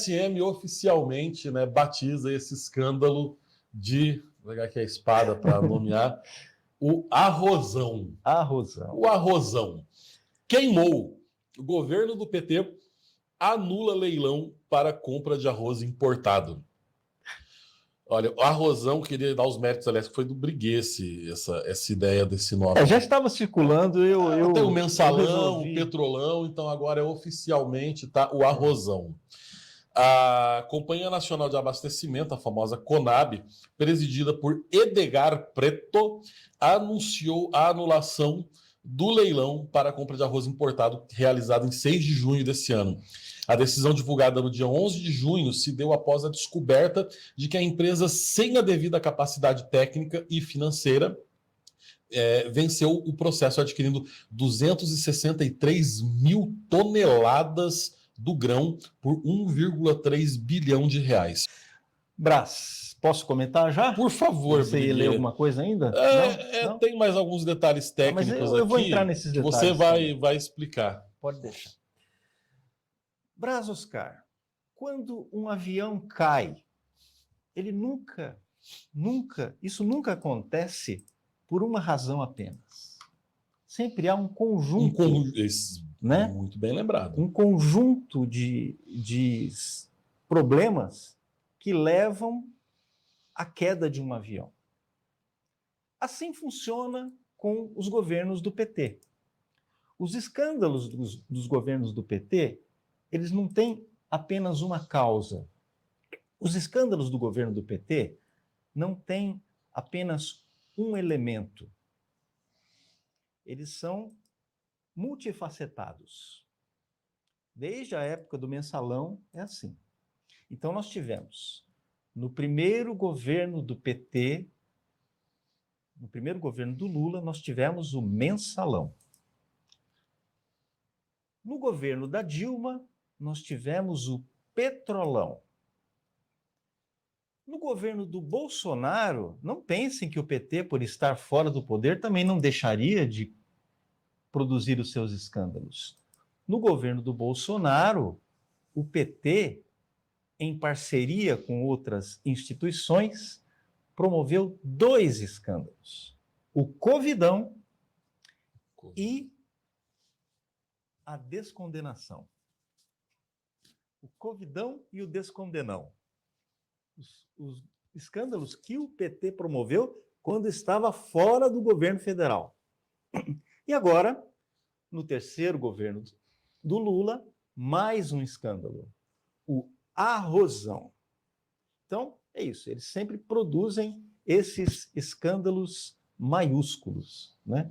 CSN oficialmente, né, batiza esse escândalo de, vou pegar aqui a espada para nomear, o arrozão. Arrozão. O arrozão. Queimou. O governo do PT anula leilão para compra de arroz importado. Olha, o arrozão, queria dar os méritos, aliás, que foi do Briguês essa ideia desse nome. Já estava circulando, tem o mensalão, o petrolão, então agora é oficialmente tá, o arrozão. A Companhia Nacional de Abastecimento, a famosa Conab, presidida por Edgar Preto, anunciou a anulação do leilão para a compra de arroz importado realizado em 6 de junho desse ano. A decisão divulgada no dia 11 de junho se deu após a descoberta de que a empresa, sem a devida capacidade técnica e financeira, venceu o processo adquirindo 263 mil toneladas do grão por 1,3 bilhão de reais. Brás, posso comentar já? Por favor, você ia ler alguma coisa ainda? Não? Tem mais alguns detalhes técnicos mas eu vou entrar nesses detalhes. Você vai explicar. Pode deixar. Brás, Oscar, quando um avião cai, ele isso nunca acontece por uma razão apenas. Sempre há um conjunto, né? Muito bem lembrado. Um conjunto de problemas que levam à queda de um avião. Assim funciona com os governos do PT. Os escândalos dos governos do PT, eles não têm apenas uma causa. Os escândalos do governo do PT não têm apenas um elemento. Eles são multifacetados. Desde a época do mensalão é assim. Então nós tivemos, no primeiro governo do PT, no primeiro governo do Lula, nós tivemos o mensalão. No governo da Dilma, nós tivemos o petrolão. No governo do Bolsonaro, não pensem que o PT, por estar fora do poder, também não deixaria de produzir os seus escândalos. No governo do Bolsonaro, o PT, em parceria com outras instituições, promoveu 2 escândalos. O Covidão e a descondenação. O Covidão e o descondenão. Os escândalos que o PT promoveu quando estava fora do governo federal. E agora, no terceiro governo do Lula, mais um escândalo. O arrozão. Então, é isso. Eles sempre produzem esses escândalos maiúsculos, né?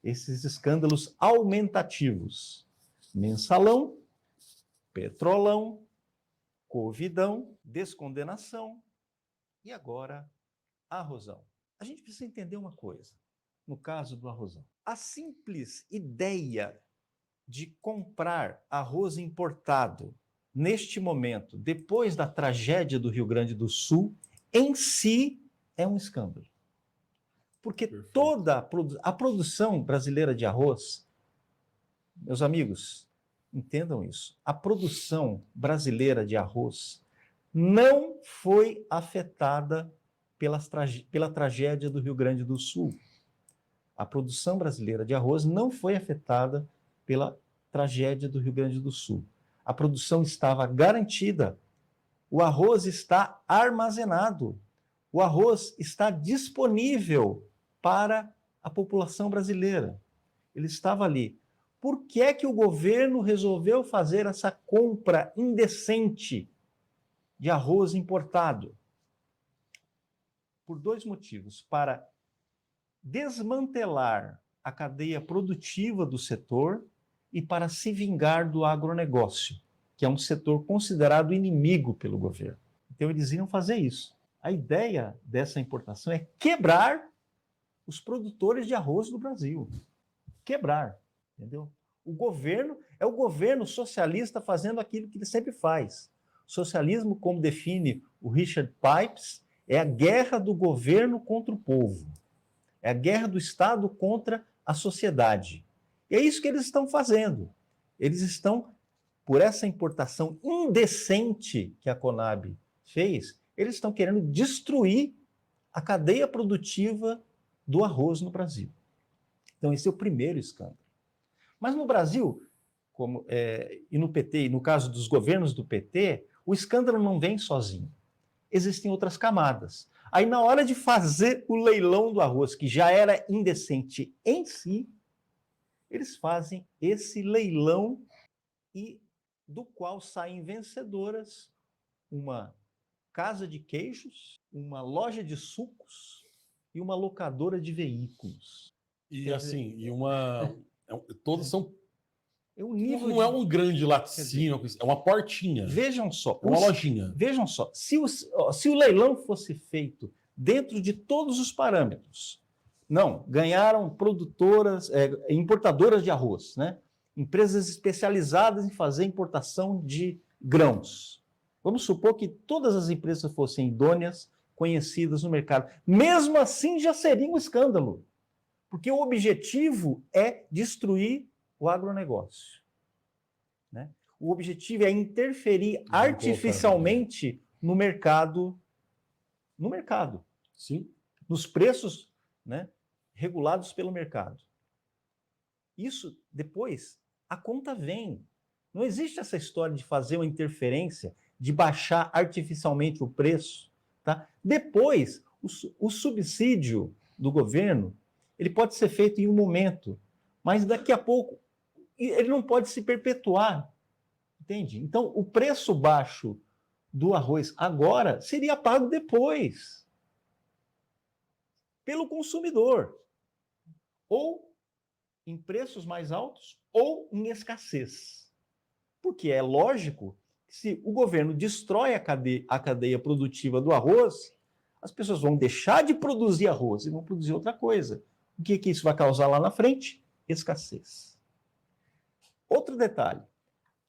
Esses escândalos aumentativos. Mensalão, petrolão, Covidão, descondenação e agora arrozão. A gente precisa entender uma coisa, no caso do arrozão. A simples ideia de comprar arroz importado neste momento, depois da tragédia do Rio Grande do Sul, em si é um escândalo. Porque Perfeito. Toda a produção brasileira de arroz, meus amigos, entendam isso, a produção brasileira de arroz não foi afetada pela tragédia do Rio Grande do Sul. A produção brasileira de arroz não foi afetada pela tragédia do Rio Grande do Sul. A produção estava garantida. O arroz está armazenado. O arroz está disponível para a população brasileira. Ele estava ali. Por que é que o governo resolveu fazer essa compra indecente de arroz importado? Por 2 motivos. Para desmantelar a cadeia produtiva do setor e para se vingar do agronegócio, que é um setor considerado inimigo pelo governo. Então eles iam fazer isso. A ideia dessa importação é quebrar os produtores de arroz do Brasil. Quebrar, entendeu? O governo é o governo socialista fazendo aquilo que ele sempre faz. Socialismo, como define o Richard Pipes, é a guerra do governo contra o povo. É a guerra do Estado contra a sociedade. E é isso que eles estão fazendo. Eles estão por essa importação indecente que a Conab fez, eles estão querendo destruir a cadeia produtiva do arroz no Brasil. Então, esse é o primeiro escândalo. Mas no Brasil, e no PT, e no caso dos governos do PT, o escândalo não vem sozinho. Existem outras camadas. Aí, na hora de fazer o leilão do arroz, que já era indecente em si, eles fazem esse leilão e do qual saem vencedoras uma casa de queijos, uma loja de sucos e uma locadora de veículos. E assim, todas são. Não é um grande laticínio, é uma portinha. Vejam só. É uma lojinha. Vejam só. Se o leilão fosse feito dentro de todos os parâmetros, não, ganharam produtoras, importadoras de arroz, né? Empresas especializadas em fazer importação de grãos. Vamos supor que todas as empresas fossem idôneas, conhecidas no mercado. Mesmo assim, já seria um escândalo. Porque o objetivo é destruir o agronegócio. Né? O objetivo é interferir artificialmente no mercado. No mercado. Sim. Nos preços, né, regulados pelo mercado. Isso, depois, a conta vem. Não existe essa história de fazer uma interferência, de baixar artificialmente o preço. Tá? Depois, o subsídio do governo, ele pode ser feito em um momento, mas daqui a pouco ele não pode se perpetuar, entende? Então, o preço baixo do arroz agora seria pago depois pelo consumidor, ou em preços mais altos, ou em escassez. Porque é lógico que se o governo destrói a cadeia produtiva do arroz, as pessoas vão deixar de produzir arroz e vão produzir outra coisa. O que isso vai causar lá na frente? Escassez. Outro detalhe.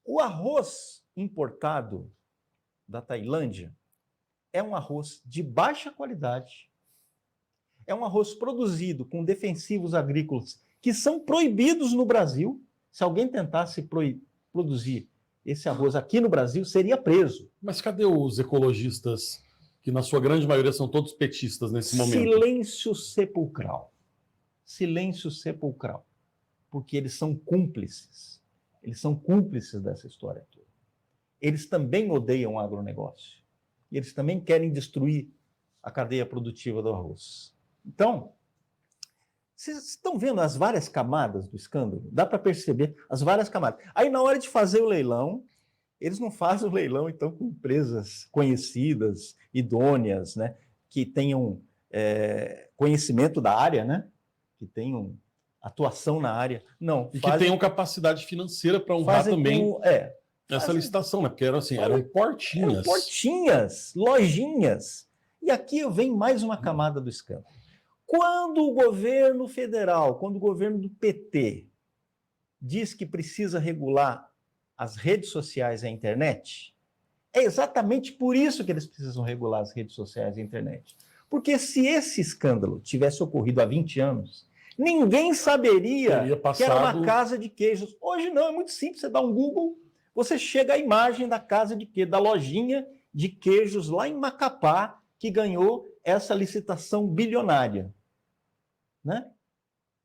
O arroz importado da Tailândia é um arroz de baixa qualidade. É um arroz produzido com defensivos agrícolas que são proibidos no Brasil. Se alguém tentasse produzir esse arroz aqui no Brasil, seria preso. Mas cadê os ecologistas, que na sua grande maioria são todos petistas nesse momento? Silêncio sepulcral. Silêncio sepulcral. Porque eles são cúmplices. Eles são cúmplices dessa história toda. Eles também odeiam o agronegócio. E eles também querem destruir a cadeia produtiva do arroz. Então, vocês estão vendo as várias camadas do escândalo? Dá para perceber as várias camadas. Aí, na hora de fazer o leilão, eles não fazem o leilão, então, com empresas conhecidas, idôneas, né? Que tenham conhecimento da área, né? Que tenham atuação na área. Não. E que tenham capacidade financeira para honrar também essa licitação, né? Porque eram portinhas. Eram portinhas, lojinhas. E aqui vem mais uma camada do escândalo. Quando o governo federal, quando o governo do PT diz que precisa regular as redes sociais e a internet, é exatamente por isso que eles precisam regular as redes sociais e a internet. Porque se esse escândalo tivesse ocorrido há 20 anos, ninguém saberia que era uma casa de queijos. Hoje não, é muito simples, você dá um Google, você chega à imagem da casa de queijo, da lojinha de queijos lá em Macapá, que ganhou essa licitação bilionária. Né?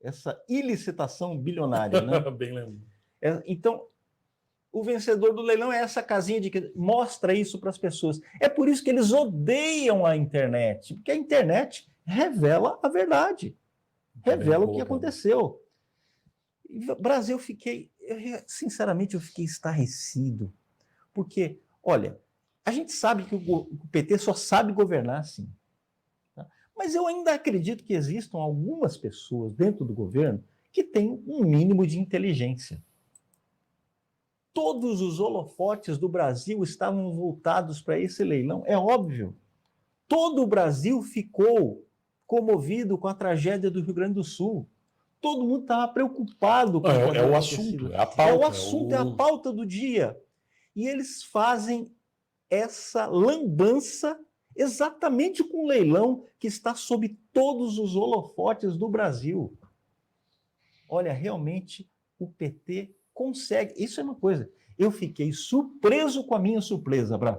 Essa ilicitação bilionária. Né? Bem lembrado. Então, o vencedor do leilão é essa casinha de que mostra isso para as pessoas. É por isso que eles odeiam a internet, porque a internet revela a verdade, revela o que aconteceu. Brasil, sinceramente, eu fiquei estarrecido, porque, olha, a gente sabe que o PT só sabe governar assim. Tá? Mas eu ainda acredito que existam algumas pessoas dentro do governo que têm um mínimo de inteligência. Todos os holofotes do Brasil estavam voltados para esse leilão, é óbvio. Todo o Brasil ficou comovido com a tragédia do Rio Grande do Sul. Todo mundo estava preocupado com o assunto, é a pauta. É o assunto, é a pauta do dia. E eles fazem essa lambança exatamente com o leilão que está sob todos os holofotes do Brasil. Olha, realmente o PT consegue. Isso é uma coisa. Eu fiquei surpreso com a minha surpresa, Braço.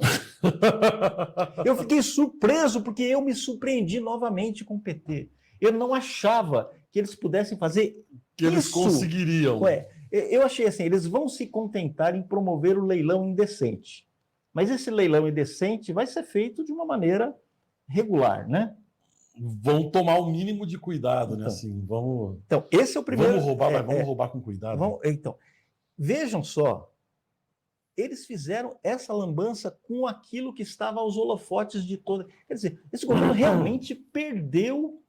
Eu fiquei surpreso porque eu me surpreendi novamente com o PT. Eu não achava que eles pudessem fazer que eles conseguiriam. Eu achei assim, eles vão se contentar em promover o leilão indecente. Mas esse leilão indecente vai ser feito de uma maneira regular, né? Vão tomar o mínimo de cuidado, né? Assim, vamos... Então, esse é o primeiro... Vamos roubar, mas vamos roubar com cuidado. Então, vejam só, eles fizeram essa lambança com aquilo que estava aos holofotes de toda... Quer dizer, esse governo realmente perdeu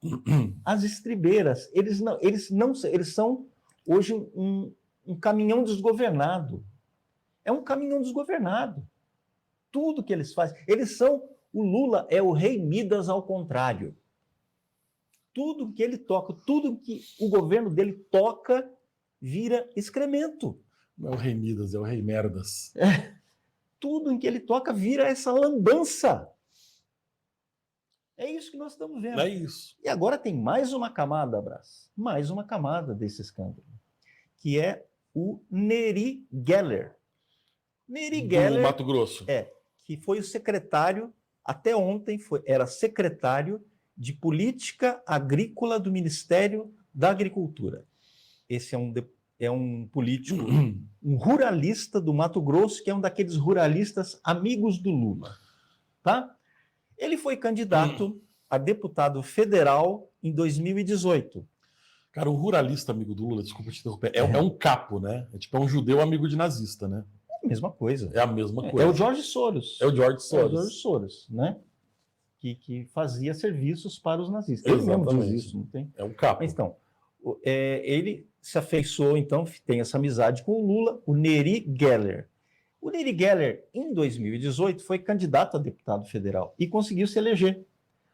as estribeiras. Eles são hoje um caminhão desgovernado. É um caminhão desgovernado. Tudo que eles fazem... O Lula é o rei Midas ao contrário. Tudo que ele toca, tudo que o governo dele toca, vira excremento. Não é o rei Midas, é o rei Merdas. Tudo em que ele toca vira essa lambança. É isso que nós estamos vendo. É isso. E agora tem mais uma camada, Brás, mais uma camada desse escândalo, que é o Neri Geller. Neri Geller... Do Mato Grosso. Que foi o secretário, até ontem, era secretário de Política Agrícola do Ministério da Agricultura. Esse é um político, um ruralista do Mato Grosso, que é um daqueles ruralistas amigos do Lula. Tá? Ele foi candidato a deputado federal em 2018. Cara, o ruralista amigo do Lula, desculpa te interromper, é um capo, né? É um judeu amigo de nazista, né? É a mesma coisa. É a mesma coisa. É o George Soros. É o George Soros. É o George Soros, né? Que fazia serviços para os nazistas. Ele mesmo diz isso, não tem? É um capo. Mas, então, ele se afeiçoou, então, tem essa amizade com o Lula, o Neri Geller. O Neri Geller, em 2018, foi candidato a deputado federal e conseguiu se eleger.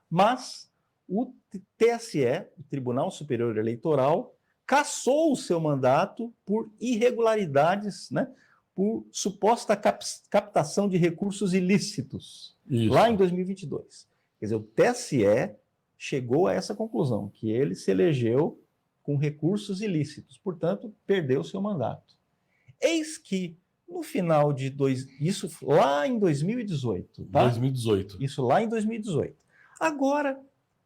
Mas o TSE, o Tribunal Superior Eleitoral, cassou o seu mandato por irregularidades, né? Por suposta captação de recursos ilícitos, lá em 2022. Quer dizer, o TSE chegou a essa conclusão, que ele se elegeu com recursos ilícitos, portanto, perdeu seu mandato. Eis que, no final de... Isso lá em 2018. Tá? 2018. Isso lá em 2018. Agora,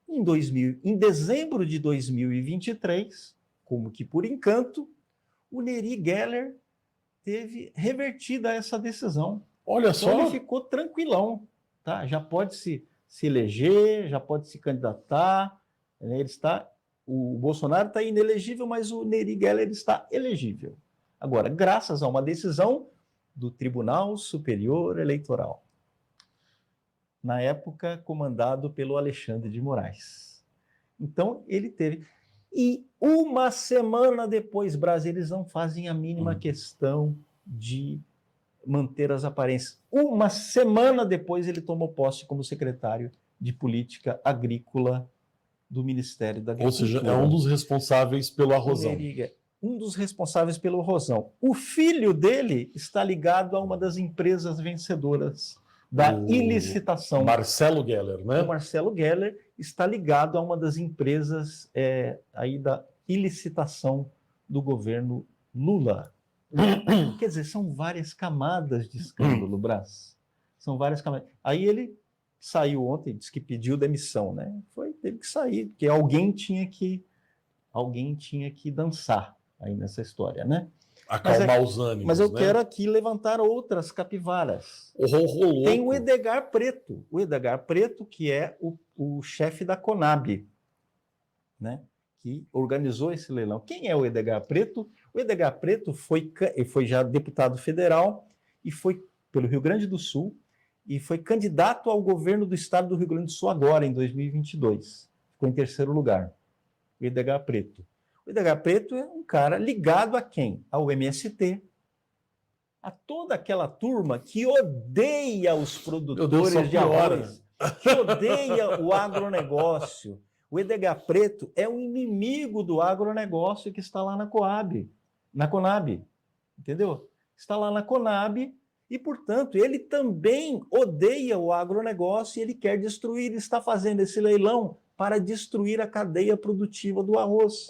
em dezembro de 2023, como que por encanto, o Neri Geller teve revertida essa decisão. Olha só. Então ele ficou tranquilão, tá? Já pode se eleger, já pode se candidatar. Né? O Bolsonaro está inelegível, mas o Neri Geller está elegível. Agora, graças a uma decisão do Tribunal Superior Eleitoral, na época comandado pelo Alexandre de Moraes. Então, ele teve... E uma semana depois, Brasil, eles não fazem a mínima questão de manter as aparências. Uma semana depois, ele tomou posse como secretário de Política Agrícola do Ministério da Agricultura. Ou seja, é um dos responsáveis pelo arrozão. Um dos responsáveis pelo arrozão. O filho dele está ligado a uma das empresas vencedoras da ilicitação. Marcelo Geller, né? O Marcelo Geller está ligado a uma das empresas aí da ilicitação do governo Lula. Quer dizer, são várias camadas de escândalo, Brás. São várias camadas. Aí ele saiu ontem, disse que pediu demissão, né? Teve que sair, porque alguém tinha que dançar aí nessa história, né? Acalmar os ânimos. Mas eu quero aqui levantar outras capivaras. Tem o Edgar Preto. O Edgar Preto, que é o chefe da Conab, né? Que organizou esse leilão. Quem é o Edgar Preto? O Edgar Preto foi já deputado federal e foi pelo Rio Grande do Sul e foi candidato ao governo do estado do Rio Grande do Sul agora, em 2022. Ficou em terceiro lugar. O Edgar Preto. O Edgar Preto é um cara ligado a quem? Ao MST, a toda aquela turma que odeia os produtores de arroz, que odeia o agronegócio. O Edgar Preto é um inimigo do agronegócio que está lá na Conab, entendeu? Está lá na Conab e, portanto, ele também odeia o agronegócio e ele quer destruir, ele está fazendo esse leilão para destruir a cadeia produtiva do arroz.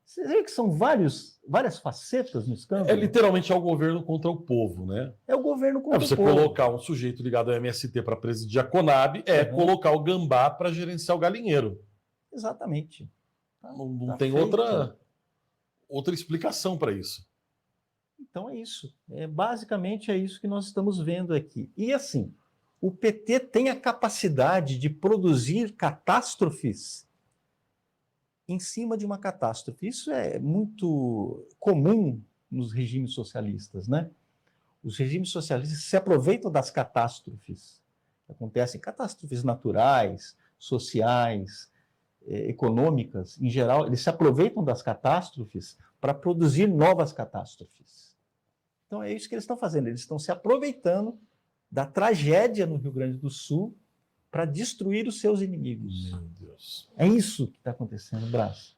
Você vê que são várias facetas no escândalo? É literalmente o governo contra o povo, né? É o governo contra Você o povo. colocar um sujeito ligado ao MST para presidir a Conab colocar o gambá para gerenciar o galinheiro. Exatamente. Não tem outra explicação para isso. Então é isso. Basicamente é isso que nós estamos vendo aqui. E assim, o PT tem a capacidade de produzir catástrofes em cima de uma catástrofe. Isso é muito comum nos regimes socialistas, né? Os regimes socialistas se aproveitam das catástrofes. Acontecem catástrofes naturais, sociais, econômicas, em geral, eles se aproveitam das catástrofes para produzir novas catástrofes. Então é isso que eles estão fazendo, eles estão se aproveitando da tragédia no Rio Grande do Sul para destruir os seus inimigos. Meu Deus. É isso que está acontecendo, Brás.